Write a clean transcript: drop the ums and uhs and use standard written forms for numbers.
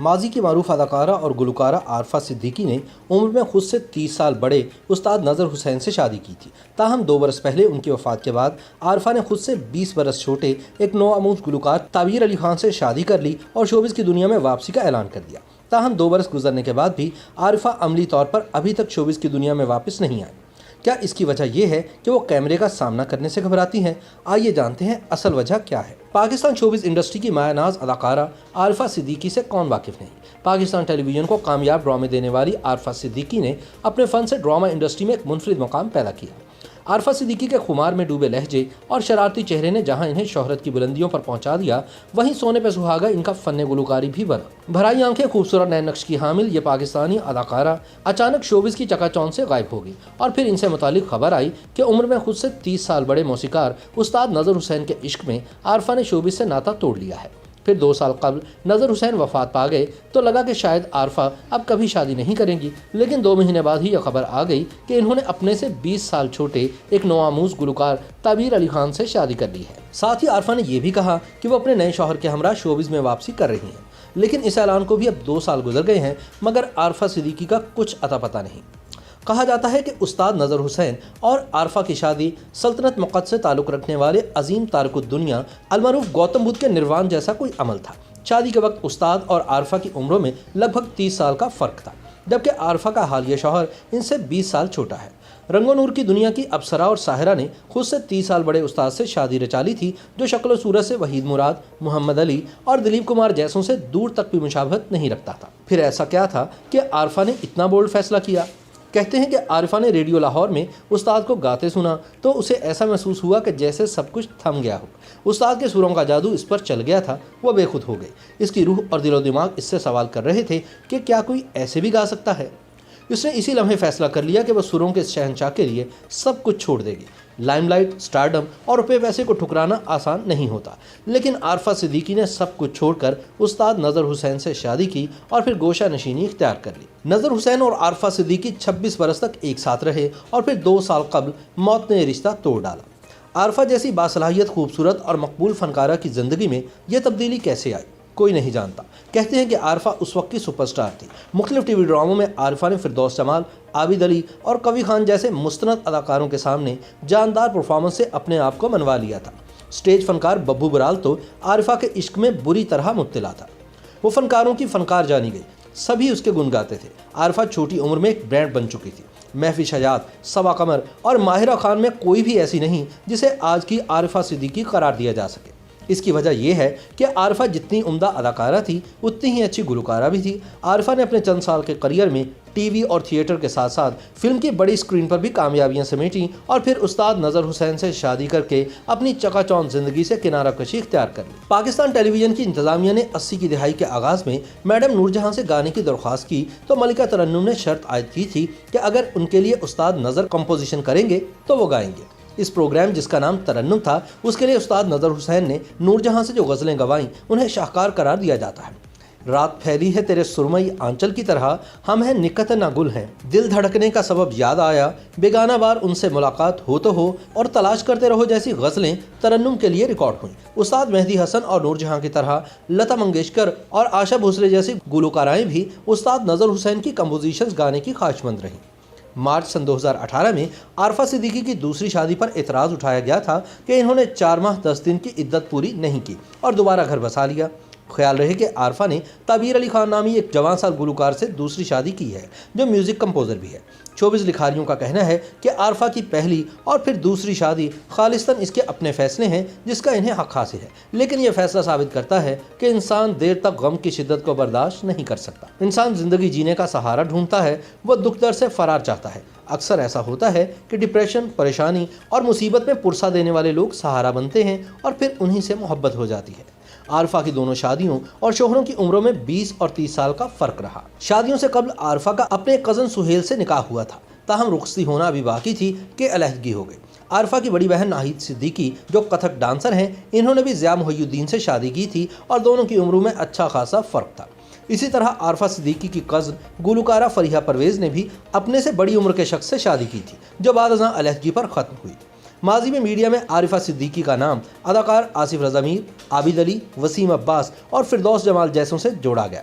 ماضی کی معروف اداکارہ اور گلوکارہ عارفہ صدیقی نے عمر میں خود سے 30 سال بڑے استاد نذر حسین سے شادی کی تھی۔ تاہم 2 برس پہلے ان کی وفات کے بعد عارفہ نے خود سے 20 برس چھوٹے ایک نوآموز گلوکار تعبیر علی خان سے شادی کر لی اور شوبز کی دنیا میں واپسی کا اعلان کر دیا۔ تاہم 2 برس گزرنے کے بعد بھی عارفہ عملی طور پر ابھی تک شوبز کی دنیا میں واپس نہیں آئی۔ کیا اس کی وجہ یہ ہے کہ وہ کیمرے کا سامنا کرنے سے گھبراتی ہیں؟ آئیے جانتے ہیں اصل وجہ کیا ہے۔ پاکستان شوبز انڈسٹری کی مایہ ناز اداکارہ عارفہ صدیقی سے کون واقف نہیں؟ پاکستان ٹیلی ویژن کو کامیاب ڈرامے دینے والی عارفہ صدیقی نے اپنے فن سے ڈرامہ انڈسٹری میں ایک منفرد مقام پیدا کیا۔ عارفہ صدیقی کے خمار میں ڈوبے لہجے اور شرارتی چہرے نے جہاں انہیں شہرت کی بلندیوں پر پہنچا دیا، وہیں سونے پہ سہاگا ان کا فن گلوکاری بھی بنا۔ بھرائی آنکھیں، خوبصورت نئے نقش کی حامل یہ پاکستانی اداکارہ اچانک شوبز کی چکا چوند سے غائب ہو گئی اور پھر ان سے متعلق خبر آئی کہ عمر میں خود سے 30 سال بڑے موسیقار استاد نذر حسین کے عشق میں عارفہ نے شوبز سے ناتا توڑ لیا ہے۔ پھر 2 سال قبل نذر حسین وفات پا گئے تو لگا کہ شاید عارفہ اب کبھی شادی نہیں کریں گی، لیکن 2 مہینے بعد ہی یہ خبر آ گئی کہ انہوں نے اپنے سے 20 سال چھوٹے ایک نوآموز گلوکار تعبیر علی خان سے شادی کر لی ہے۔ ساتھ ہی عارفہ نے یہ بھی کہا کہ وہ اپنے نئے شوہر کے ہمراہ شوبز میں واپسی کر رہی ہیں، لیکن اس اعلان کو بھی اب 2 سال گزر گئے ہیں مگر عارفہ صدیقی کا کچھ اتا پتہ نہیں۔ کہا جاتا ہے کہ استاد نذر حسین اور عارفہ کی شادی سلطنت مقد سے تعلق رکھنے والے عظیم تارک الدنیا المعروف گوتم بدھ کے نروان جیسا کوئی عمل تھا۔ شادی کے وقت استاد اور عارفہ کی عمروں میں لگ بھگ 30 سال کا فرق تھا، جبکہ عارفہ کا حالیہ شوہر ان سے 20 سال چھوٹا ہے۔ رنگ و نور کی دنیا کی ابصرا اور ساحرہ نے خود سے 30 سال بڑے استاد سے شادی رچا لی تھی، جو شکل و صورت سے وحید مراد، محمد علی اور دلیپ کمار جیسوں سے دور تک بھی مشابہت نہیں رکھتا تھا۔ پھر ایسا کیا تھا کہ عارفہ نے اتنا بولڈ فیصلہ کیا؟ کہتے ہیں کہ عارفہ نے ریڈیو لاہور میں استاد کو گاتے سنا تو اسے ایسا محسوس ہوا کہ جیسے سب کچھ تھم گیا ہو۔ استاد کے سروں کا جادو اس پر چل گیا تھا، وہ بے خود ہو گئی۔ اس کی روح اور دل و دماغ اس سے سوال کر رہے تھے کہ کیا کوئی ایسے بھی گا سکتا ہے؟ اس نے اسی لمحے فیصلہ کر لیا کہ وہ سروں کے شہنشاہ کے لیے سب کچھ چھوڑ دے گی۔ لائم لائٹ، سٹارڈم اور روپے پیسے کو ٹھکرانا آسان نہیں ہوتا، لیکن عارفہ صدیقی نے سب کچھ چھوڑ کر استاد نذر حسین سے شادی کی اور پھر گوشہ نشینی اختیار کر لی۔ نذر حسین اور عارفہ صدیقی 26 برس تک ایک ساتھ رہے اور پھر 2 سال قبل موت نے رشتہ توڑ ڈالا۔ عارفہ جیسی باصلاحیت، خوبصورت اور مقبول فنکارہ کی زندگی میں یہ تبدیلی کیسے آئی؟ کوئی نہیں جانتا۔ کہتے ہیں کہ عارفہ اس وقت کی سپر سٹار تھی۔ مختلف ٹی وی ڈراموں میں عارفہ نے فردوس جمال، عابد علی اور کوی خان جیسے مستند اداکاروں کے سامنے جاندار پرفارمنس سے اپنے آپ کو منوا لیا تھا۔ سٹیج فنکار ببو برال تو عارفہ کے عشق میں بری طرح مبتلا تھا۔ وہ فنکاروں کی فنکار جانی گئی، سبھی اس کے گن گاتے تھے۔ عارفہ چھوٹی عمر میں ایک برانڈ بن چکی تھی۔ محفی حیات، صبا قمر اور ماہرہ خان میں کوئی بھی ایسی نہیں جسے آج کی عارفہ صدیقی قرار دیا جا سکے۔ اس کی وجہ یہ ہے کہ عارفہ جتنی عمدہ اداکارہ تھی اتنی ہی اچھی گلوکارہ بھی تھی۔ عارفہ نے اپنے چند سال کے کریئر میں ٹی وی اور تھیٹر کے ساتھ ساتھ فلم کی بڑی اسکرین پر بھی کامیابیاں سمیٹیں اور پھر استاد نذر حسین سے شادی کر کے اپنی چکا چوند زندگی سے کنارہ کشی اختیار کر لی۔ پاکستان ٹیلی ویژن کی انتظامیہ نے 80 کی دہائی کے آغاز میں میڈم نور جہاں سے گانے کی درخواست کی تو ملکہ ترنم نے شرط عائد کی تھی کہ اگر ان کے لیے استاد نذر کمپوزیشن کریں گے تو وہ گائیں گے۔ اس پروگرام جس کا نام ترنم تھا، اس کے لیے استاد نذر حسین نے نور جہاں سے جو غزلیں گوائیں انہیں شاہکار قرار دیا جاتا ہے۔ رات پھیلی ہے تیرے سرمئی آنچل کی طرح، ہم ہیں نکت نہ گل ہیں، دل دھڑکنے کا سبب یاد آیا، بیگانہ بار ان سے ملاقات ہو تو ہو اور تلاش کرتے رہو جیسی غزلیں ترنم کے لیے ریکارڈ ہوئیں۔ استاد مہدی حسن اور نور جہاں کی طرح لتا منگیشکر اور آشا بھوسلے جیسی گلوکارائیں بھی استاد نذر حسین کی کمپوزیشنز گانے کی خواہشمند رہیں۔ مارچ سن 2018 میں عارفہ صدیقی کی دوسری شادی پر اعتراض اٹھایا گیا تھا کہ انہوں نے 4 ماہ 10 دن کی عدت پوری نہیں کی اور دوبارہ گھر بسا لیا۔ خیال رہے کہ عارفہ نے تعبیر علی خان نامی ایک جوان سال گلوکار سے دوسری شادی کی ہے جو میوزک کمپوزر بھی ہے۔ شوبز لکھاریوں کا کہنا ہے کہ عارفہ کی پہلی اور پھر دوسری شادی خالصتاً اس کے اپنے فیصلے ہیں جس کا انہیں حق حاصل ہے، لیکن یہ فیصلہ ثابت کرتا ہے کہ انسان دیر تک غم کی شدت کو برداشت نہیں کر سکتا۔ انسان زندگی جینے کا سہارا ڈھونڈتا ہے، وہ دکھ درد سے فرار چاہتا ہے۔ اکثر ایسا ہوتا ہے کہ ڈپریشن، پریشانی اور مصیبت میں پرسہ دینے والے لوگ سہارا بنتے ہیں اور پھر انہی سے محبت ہو جاتی ہے۔ عارفہ کی دونوں شادیوں اور شوہروں کی عمروں میں 20 اور 30 سال کا فرق رہا۔ شادیوں سے قبل عارفہ کا اپنے کزن سہیل سے نکاح ہوا تھا، تاہم رخصتی ہونا ابھی باقی تھی کہ علیحدگی ہو گئی۔ عارفہ کی بڑی بہن ناہید صدیقی جو کتھک ڈانسر ہیں، انہوں نے بھی ضیاء محی الدین سے شادی کی تھی اور دونوں کی عمروں میں اچھا خاصا فرق تھا۔ اسی طرح عارفہ صدیقی کی کزن گلوکارہ فریحہ پرویز نے بھی اپنے سے بڑی عمر کے شخص سے شادی کی تھی جو بعد ازاں علیحدگی پر ختم ہوئی۔ ماضی میں میڈیا میں عارفہ صدیقی کا نام اداکار آصف رضا میر، عابد علی، وسیم عباس اور فردوس جمال جیسوں سے جوڑا گیا۔